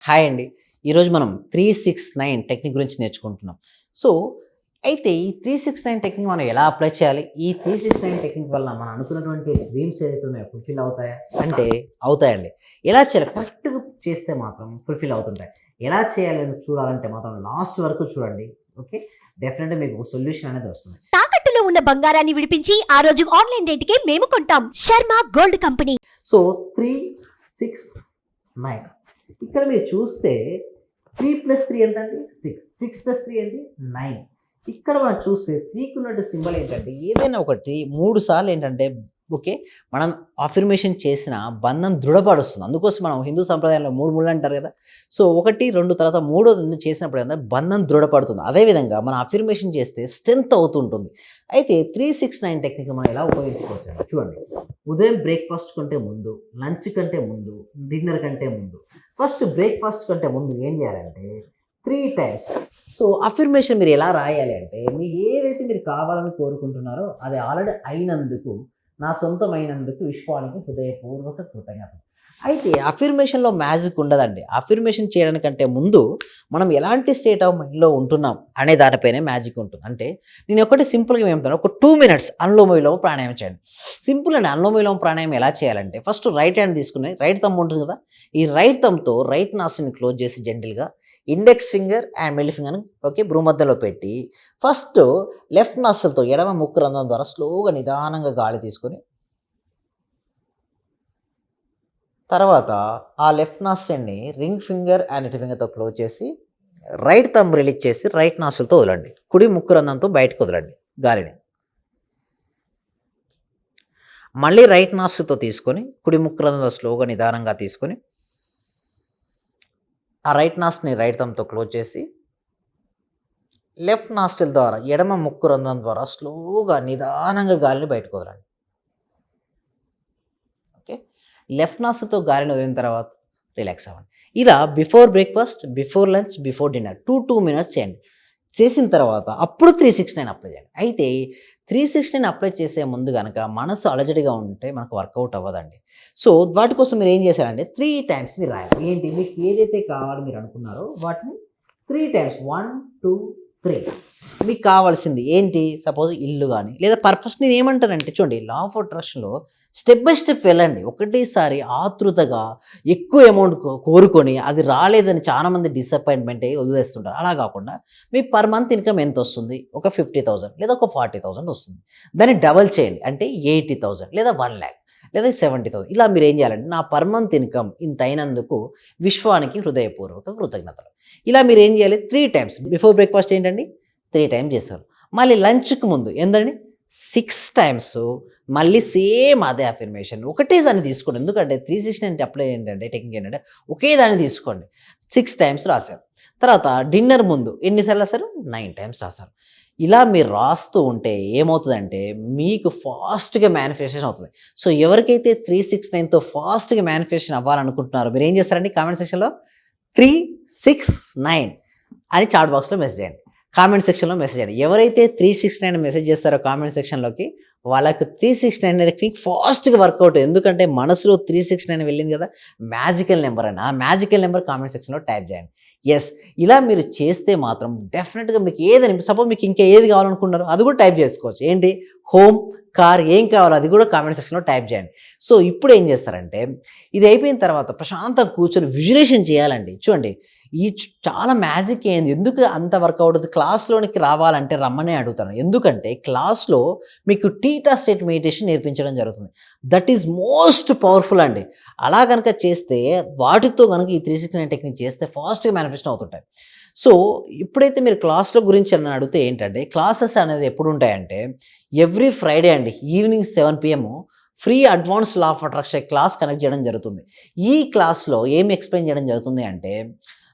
Hi అండి. ఈరోజు మనం 369 టెక్నిక్ గురించి నేర్చుకుంటున్నాం. సో, అయితే ఈ 369 టెక్నిక్ మనం ఎలా అప్లై చేయాలి? ఈ 369 టెక్నిక్ వల్ల మనం అనుకున్నటువంటి డ్రీమ్స్ ఏదైతే ఉన్నాయో ఫుల్‌ఫిల్ అవుతాయా? అంటే అవుతాయండి. ఎలా చేయాలి? కరెక్ట్‌గా చేస్తే మాత్రం ఫుల్‌ఫిల్ అవుతుంటాయి. ఎలా చేయాలి అని చూడాలంటే మాత్రం లాస్ట్ వరకు చూడండి. ఓకే. డెఫినెట్‌గా మీకు సొల్యూషన్ అనేది వస్తుంది. తాకట్టులో ఉన్న బంగారాన్ని విడిపించి ఆ రోజు ఆన్లైన్ రేటుకే మేము కొంటాం. Sharma gold company. సో 369 ఇక్కడ మీరు చూస్తే 3+3 ఎంతండి? 6. 6+3 ఏంటి? 9. ఇక్కడ మనం చూస్తే 3కి ఉన్నట్టు సింబల్ ఏంటంటే ఏదైనా ఒకటి 3 సార్లు ఏంటంటే ఓకే. మనం అఫర్మేషన్ చేసిన బంధం దృఢపడుస్తుంది. అందుకోసం మనం హిందూ సంప్రదాయంలో 3 ముళ్ళు అంటారు కదా! సో 1, 2 తర్వాత మూడోది చేసినప్పుడు ఏంటంటే బంధం దృఢపడుతుంది. అదేవిధంగా మనం అఫర్మేషన్ చేస్తే స్ట్రెంత్ అవుతుంటుంది. అయితే 369 టెక్నిక్ మనం ఎలా ఉపయోగించుకోవచ్చు చూడండి. ఉదయం బ్రేక్‌ఫాస్ట్ కంటే ముందు, లంచ్ కంటే ముందు, డిన్నర్ కంటే ముందు. ఫస్ట్ బ్రేక్‌ఫాస్ట్ కంటే ముందు ఏం చేయాలంటే 3 టైమ్స్. సో అఫర్మేషన్ మీరు ఎలా రాయాలి అంటే మీకు ఏదైతే మీరు కావాలని కోరుకుంటున్నారో అది ఆల్రెడీ అయినందుకు, నా సొంతమైనందుకు విశ్వానికి హృదయపూర్వక కృతజ్ఞతలు. అయితే అఫర్మేషన్‌లో మ్యాజిక్ ఉండదండి. అఫర్మేషన్ చేయడానికంటే ముందు మనం ఎలాంటి స్టేట్ ఆఫ్ మైండ్‌లో ఉంటున్నాం అనే దానిపైనే మ్యాజిక్ ఉంటుంది. అంటే నేను ఒకటి సింపుల్‌గా ఏం చెప్తాను, ఒక 2 మినిట్స్ అనులోమ విలోమ ప్రాణాయామం చేయండి. సింపుల్ అండి. అనులోమ విలోమ ప్రాణాయామం ఎలా చేయాలంటే ఫస్ట్ రైట్ హ్యాండ్ తీసుకుని రైట్ థంబ్ ఉంటుంది కదా! ఈ రైట్ థంబ్‌తో రైట్ నాస్ట్రిల్‌ని క్లోజ్ చేసి జెంటిల్‌గా ఇండెక్స్ ఫింగర్ అండ్ మిడిల్ ఫింగర్‌ని ఓకే భ్రూమధ్యలో పెట్టి ఫస్ట్ లెఫ్ట్ నాస్ట్రిల్‌తో ఎడమ ముక్కు రంధ్రం ద్వారా స్లోగా నిదానంగా గాలి తీసుకొని తర్వాత ఆ లెఫ్ట్ నాస్ట్రిల్‌ని రింగ్ ఫింగర్ అండ్ ఇండెక్స్ ఫింగర్‌తో క్లోజ్ చేసి రైట్ థంబ్ రిలీజ్ చేసి రైట్ నాస్ట్రిల్‌తో వదలండి. కుడి ముక్కు రంధ్రంతో బయటకు వదలండి గాలిని. మళ్ళీ రైట్ నాస్ట్రిల్‌తో తీసుకొని కుడి ముక్కు రంధ్రంతో స్లోగా నిదానంగా తీసుకొని ఆ రైట్ నాస్ట్రిల్‌ని రైట్ థంబ్‌తో క్లోజ్ చేసి లెఫ్ట్ నాస్ట్రిల్ ద్వారా ఎడమ ముక్కు రంధ్రం ద్వారా స్లోగా నిదానంగా గాలిని బయటకు వదలండి. ఓకే. లెఫ్ట్ నాస్ట్రిల్‌తో గాలిని వదిలిన తర్వాత రిలాక్స్ అవ్వండి. ఇలా before breakfast, before lunch, before dinner 2 minutes చేయండి. చేసిన తర్వాత అప్పుడు 369 అప్లై చేయండి. అయితే 369 అప్లై చేసే ముందు గనక మనసు అలజడిగా ఉంటే మనకు వర్కౌట్ అవ్వదండి. సో వాటి కోసం మీరు ఏం చేశారంటే 3 టైమ్స్ మీరు రాయాలి. ఏంటి మీకు ఏదైతే కావాలో మీరు అనుకున్నారో వాటిని 3 టైమ్స్ 1, 2, 3 మీకు కావాల్సింది ఏంటి? సపోజ్ ఇల్లు గాని లేదా పర్పస్ నేను ఏమంటానంటే చూడండి లా ఆఫ్ అట్రాక్షన్‌లో స్టెప్ బై స్టెప్ వెళ్ళండి. ఒకటేసారి ఆతృతగా ఎక్కువ అమౌంట్ కోరుకొని అది రాలేదని చాలామంది డిసప్పాయింట్‌మెంట్ అయ్యి వదిలేస్తుంటారు. అలా కాకుండా మీ పర్ మంత్ ఇన్‌కమ్ ఎంతొస్తుంది? ఒక 50,000 లేదా ఒక 40,000 వస్తుంది. దాన్ని డబల్ చేయండి. అంటే 80,000 లేదా 1,00,000 లేదా 70,000 ఇలా మీరు ఏం చేయాలంటే నా పర్ మంత్ ఇన్‌కమ్ ఇంత అయినందుకు విశ్వానికి హృదయపూర్వక కృతజ్ఞతలు. ఇలా మీరు ఏం చేయాలి 3 టైమ్స్ బిఫోర్ బ్రేక్‌ఫాస్ట్ ఏంటండి 3 టైమ్స్ చేశారు. మళ్ళీ లంచ్‌కి ముందు ఎంతండి 6 టైమ్స్ మళ్ళీ సేమ్ అదే అఫర్మేషన్ ఒకటే దాన్ని తీసుకోండి. ఎందుకంటే 369 అప్లై ఏంటంటే టెక్నిక్ ఏంటంటే ఒకే దాన్ని తీసుకోండి. 6 టైమ్స్ రాశారు. తర్వాత డిన్నర్ ముందు ఎన్ని సార్లు రాశారు? 9 టైమ్స్ రాశారు. ఇలా మీరు రాస్తూ ఉంటే ఏమవుతుందంటే మీకు ఫాస్ట్‌గా మేనిఫెస్టేషన్ అవుతుంది. సో ఎవరికైతే 369తో ఫాస్ట్‌గా మేనిఫెస్టేషన్ అవ్వాలనుకుంటున్నారో మీరు ఏం చేస్తారండి కామెంట్ సెక్షన్‌లో 369 అని చాట్ బాక్స్‌లో మెసేజ్ చేయండి. కామెంట్ సెక్షన్‌లో మెసేజ్ చేయండి. ఎవరైతే 369 మెసేజ్ చేస్తారో కామెంట్ సెక్షన్‌లోకి వాళ్ళకి 369 టెక్నిక్ ఫాస్ట్‌గా వర్కౌట్. ఎందుకంటే మనసులో 369 వెళ్ళింది కదా! మ్యాజికల్ నంబర్ అండి. ఆ మ్యాజికల్ నంబర్ కామెంట్ సెక్షన్‌లో టైప్ చేయండి. యెస్. ఇలా మీరు చేస్తే మాత్రం డెఫినిట్‌గా మీకు ఏదని సపోజ్ మీకు ఇంకా ఏది కావాలనుకున్నారో అది కూడా టైప్ చేసుకోవచ్చు. ఏంటి హోమ్, కార్ ఏం కావాలో అది కూడా కామెంట్ సెక్షన్‌లో టైప్ చేయండి. సో ఇప్పుడు ఏం చేస్తారంటే ఇది అయిపోయిన తర్వాత ప్రశాంతంగా కూర్చొని విజులేషన్ చేయాలండి. చూడండి చాలా మ్యాజిక్ ఏంది ఎందుకు అంత వర్కౌట్ అవుతుంది క్లాస్‌లోనికి రావాలంటే రమ్మనే అడుగుతాను. ఎందుకంటే క్లాస్‌లో మీకు టీటా స్టేట్ మెడిటేషన్ నేర్పించడం జరుగుతుంది. దట్ ఈజ్ మోస్ట్ పవర్ఫుల్ అండి. అలా గనక చేస్తే వాటితో గనక ఈ 369 టెక్నిక్ చేస్తే ఫాస్ట్‌గా మేనిఫెస్ట్ అవుతుంటాయి. సో ఇప్పుడైతే మీరు క్లాస్‌లో గురించి నన్ను అడిగితే ఏంటంటే క్లాసెస్ అనేది ఎప్పుడు ఉంటాయంటే ఎవ్రీ ఫ్రైడే అండి evening 7 PM free advance law of attraction class connect చేయడం జరుగుతుంది. ఈ క్లాస్‌లో ఏం ఎక్స్‌ప్లెయిన్ చేయడం జరుగుతుంది అంటే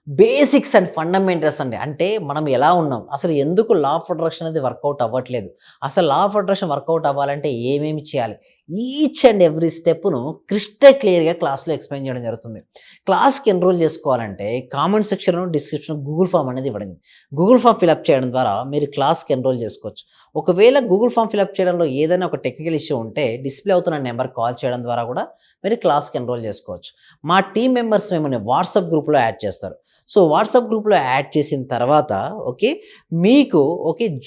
బేసిక్స్ అండ్ ఫండమెంటల్స్ అండి. అంటే మనం ఎలా ఉన్నాం? అసలు ఎందుకు లా ఆఫ్ అట్రాక్షన్ అనేది వర్కౌట్ అవ్వట్లేదు? అసలు లా ఆఫ్ అట్రాక్షన్ వర్కౌట్ అవ్వాలంటే ఏమేమి చేయాలి? ఈచ్ అండ్ ఎవ్రీ స్టెప్ను క్రిస్టల్ క్లియర్గా క్లాస్లో ఎక్స్ప్లెయిన్ చేయడం జరుగుతుంది. క్లాస్కి ఎన్రోల్ చేసుకోవాలంటే కామెంట్ సెక్షన్లో డిస్క్రిప్షన్ గూగుల్ ఫామ్ అనేది ఇవ్వడం. గూగుల్ ఫామ్ ఫిలప్ చేయడం ద్వారా మీరు క్లాస్కి ఎన్రోల్ చేసుకోవచ్చు. ఒకవేళ గూగుల్ ఫామ్ ఫిలప్ చేయడంలో ఏదైనా ఒక టెక్నికల్ ఇష్యూ ఉంటే డిస్ప్లే అవుతున్న నెంబర్ కాల్ చేయడం ద్వారా కూడా మీరు క్లాస్కి ఎన్రోల్ చేసుకోవచ్చు. మా టీమ్ మెంబర్స్ మిమ్మల్ని వాట్సాప్ గ్రూప్లో యాడ్ చేస్తారు. సో వాట్సాప్ గ్రూప్లో యాడ్ చేసిన తర్వాత మీకు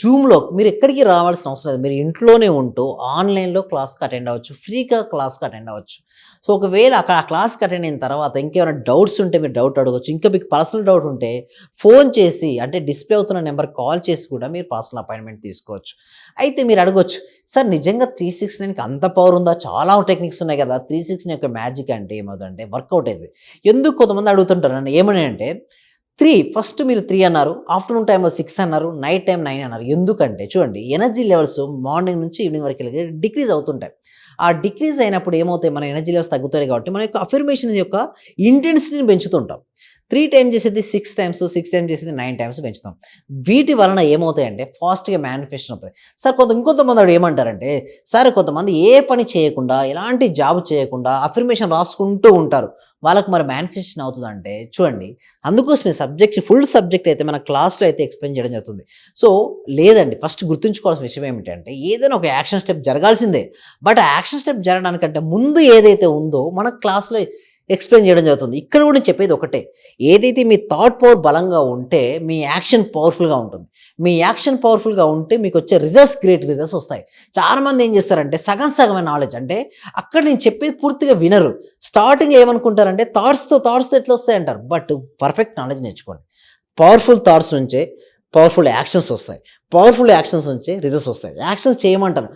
జూమ్లో మీరు ఎక్కడికి రావాల్సిన అవసరం లేదు. మీరు ఇంట్లోనే ఉంటూ ఆన్లైన్లో క్లాస్కి అటెండ్ అవ్వచ్చు, ఫ్రీగా క్లాస్కి అటెండ్ అవ్వచ్చు. సో ఒకవేళ అక్కడ ఆ క్లాస్కి అటెండ్ అయిన తర్వాత ఇంకేమైనా డౌట్స్ ఉంటే మీరు డౌట్ అడగవచ్చు. ఇంకా మీకు పర్సనల్ డౌట్ ఉంటే ఫోన్ చేసి అంటే డిస్ప్లే అవుతున్న నెంబర్ కాల్ చేసి కూడా మీరు పర్సనల్ అపాయింట్మెంట్ తీసుకోవచ్చు. అయితే మీరు అడగొచ్చు, సార్ నిజంగా 369కి అంత పవర్ ఉందా? చాలా టెక్నిక్స్ ఉన్నాయి కదా, 369 యొక్క మ్యాజిక్ అంటే ఏమవుతుందంటే వర్కౌట్ అయ్యేది. ఎందుకు కొంతమంది అడుగుతుంటారు నన్ను ఏమని అంటే ఫస్ట్ మీరు 3 అన్నారు, ఆఫ్టర్నూన్ టైంలో 6 అన్నారు, నైట్ టైం 9 అన్నారు. ఎందుకంటే చూడండి ఎనర్జీ లెవెల్స్ మార్నింగ్ నుంచి ఈవినింగ్ వరకు డిక్రీజ్ అవుతుంటాయి. ఆ డిక్రీజ్ అయినప్పుడు ఏమవుతాయి, మన ఎనర్జీ లెవెల్స్ తగ్గుతాయి కాబట్టి మన యొక్క అఫర్మేషన్స్ యొక్క ఇంటెన్సిటీని పెంచుతుంటాం. 3 టైమ్స్ చేసేది 6 టైమ్స్, 6 టైమ్స్ చేసేది 9 టైమ్స్ పెంచుతాం. వీటి వలన ఏమవుతాయంటే ఫాస్ట్గా మేనిఫెస్టేషన్ అవుతాయి. సార్ ఇంకొంతమంది ఏమంటారంటే సార్ కొంతమంది ఏ పని చేయకుండా ఎలాంటి జాబ్ చేయకుండా అఫర్మేషన్ రాసుకుంటూ ఉంటారు, వాళ్ళకి మరి మేనిఫెస్టేషన్ అవుతుందంటే చూడండి అందుకోసమే ఫుల్ సబ్జెక్ట్ అయితే మన క్లాస్లో అయితే ఎక్స్ప్లెయిన్ చేయడం జరుగుతుంది. సో లేదండి, ఫస్ట్ గుర్తుంచుకోవాల్సిన విషయం ఏమిటంటే ఏదైనా ఒక యాక్షన్ స్టెప్ జరగాల్సిందే. బట్ ఆ యాక్షన్ స్టెప్ జరగడానికంటే ముందు ఏదైతే ఉందో మన క్లాస్లో ఎక్స్ప్లెయిన్ చేయడం జరుగుతుంది. ఇక్కడ కూడా నేను చెప్పేది ఒకటే, ఏదైతే మీ థాట్ పవర్ బలంగా ఉంటే మీ యాక్షన్ పవర్ఫుల్గా ఉంటుంది. మీ యాక్షన్ పవర్ఫుల్గా ఉంటే మీకు వచ్చే గ్రేట్ రిజల్ట్స్ వస్తాయి. చాలామంది ఏం చేస్తారంటే సగమైన నాలెడ్జ్ అంటే అక్కడ నేను చెప్పేది పూర్తిగా వినరు. స్టార్టింగ్లో ఏమనుకుంటారంటే థాట్స్తో ఎట్లా వస్తాయి అంటారు. బట్ పర్ఫెక్ట్ నాలెడ్జ్ నేర్చుకోండి. పవర్ఫుల్ థాట్స్ నుంచే పవర్ఫుల్ యాక్షన్స్ వస్తాయి. పవర్ఫుల్ యాక్షన్స్ నుంచే రిజల్ట్స్ వస్తాయి. యాక్షన్స్ చేయమంటారు.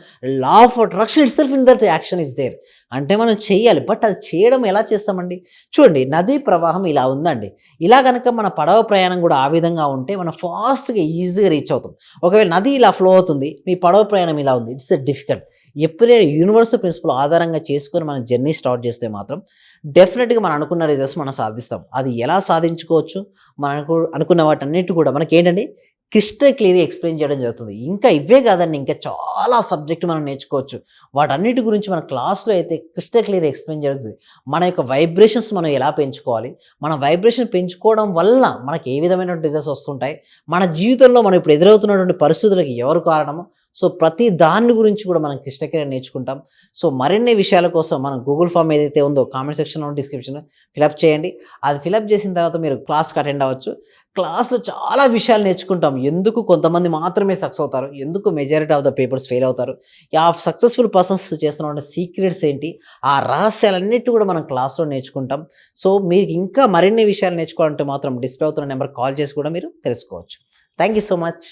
Law of attraction it self in that action is there. అంటే మనం చేయాలి. బట్ అది చేయడం ఎలా చేస్తామండి? చూడండి నదీ ప్రవాహం ఇలా ఉందండి. ఇలా కనుక మన పడవ ప్రయాణం కూడా ఆ విధంగా ఉంటే మనం ఫాస్ట్గా ఈజీగా రీచ్ అవుతాం. ఒకవేళ నది ఇలా ఫ్లో అవుతుంది, మీ పడవ ప్రయాణం ఇలా ఉంది, ఇట్స్ డిఫికల్ట్. ఎప్పుడైనా యూనివర్సల్ ప్రిన్సిపల్ ఆధారంగా చేసుకొని మనం జర్నీ స్టార్ట్ చేస్తే మాత్రం డెఫినెట్గా మనం అనుకున్న రిజల్ట్స్ మనం సాధిస్తాం. అది ఎలా సాధించుకోవచ్చు, మనకు అనుకున్న వాటన్నిటి కూడా మనకి ఏంటండి క్రిస్టల్ క్లియర్గా ఎక్స్ప్లెయిన్ చేయడం జరుగుతుంది. ఇంకా ఇవే కాదండి, ఇంకా చాలా సబ్జెక్టు మనం నేర్చుకోవచ్చు. వాటన్నిటి గురించి మన క్లాస్లో అయితే క్రిస్టల్ క్లియర్గా ఎక్స్ప్లెయిన్ జరుగుతుంది. మన యొక్క వైబ్రేషన్స్ మనం ఎలా పెంచుకోవాలి, మన వైబ్రేషన్ పెంచుకోవడం వల్ల మనకి ఏ విధమైన రిజల్ట్స్ వస్తుంటాయి, మన జీవితంలో మనం ఇప్పుడు ఎదురవుతున్నటువంటి పరిస్థితులకు ఎవరు కారణము, సో ప్రతి దాని గురించి కూడా మనం క్రిస్టల్ క్లియర్ నేర్చుకుంటాం. సో మరిన్ని విషయాల కోసం మనం గూగుల్ ఫామ్ ఏదైతే ఉందో కామెంట్ సెక్షన్లో డిస్క్రిప్షన్ ఫిలప్ చేయండి. అది ఫిలప్ చేసిన తర్వాత మీరు క్లాస్కి అటెండ్ అవ్వచ్చు. క్లాస్లో చాలా విషయాలు నేర్చుకుంటాం. ఎందుకు కొంతమంది మాత్రమే సక్సెస్ అవుతారు, ఎందుకు majority of the papers fail అవుతారు, ఆ సక్సెస్ఫుల్ పర్సన్స్ చేస్తున్న సీక్రెట్స్ ఏంటి, ఆ రహస్యాలన్నిటి కూడా మనం క్లాస్లో నేర్చుకుంటాం. సో మీకు ఇంకా మరిన్ని విషయాలు నేర్చుకోవాలంటే మాత్రం డిస్ప్లే అవుతున్న నెంబర్ కాల్ చేసి కూడా మీరు తెలుసుకోవచ్చు. Thank you so much.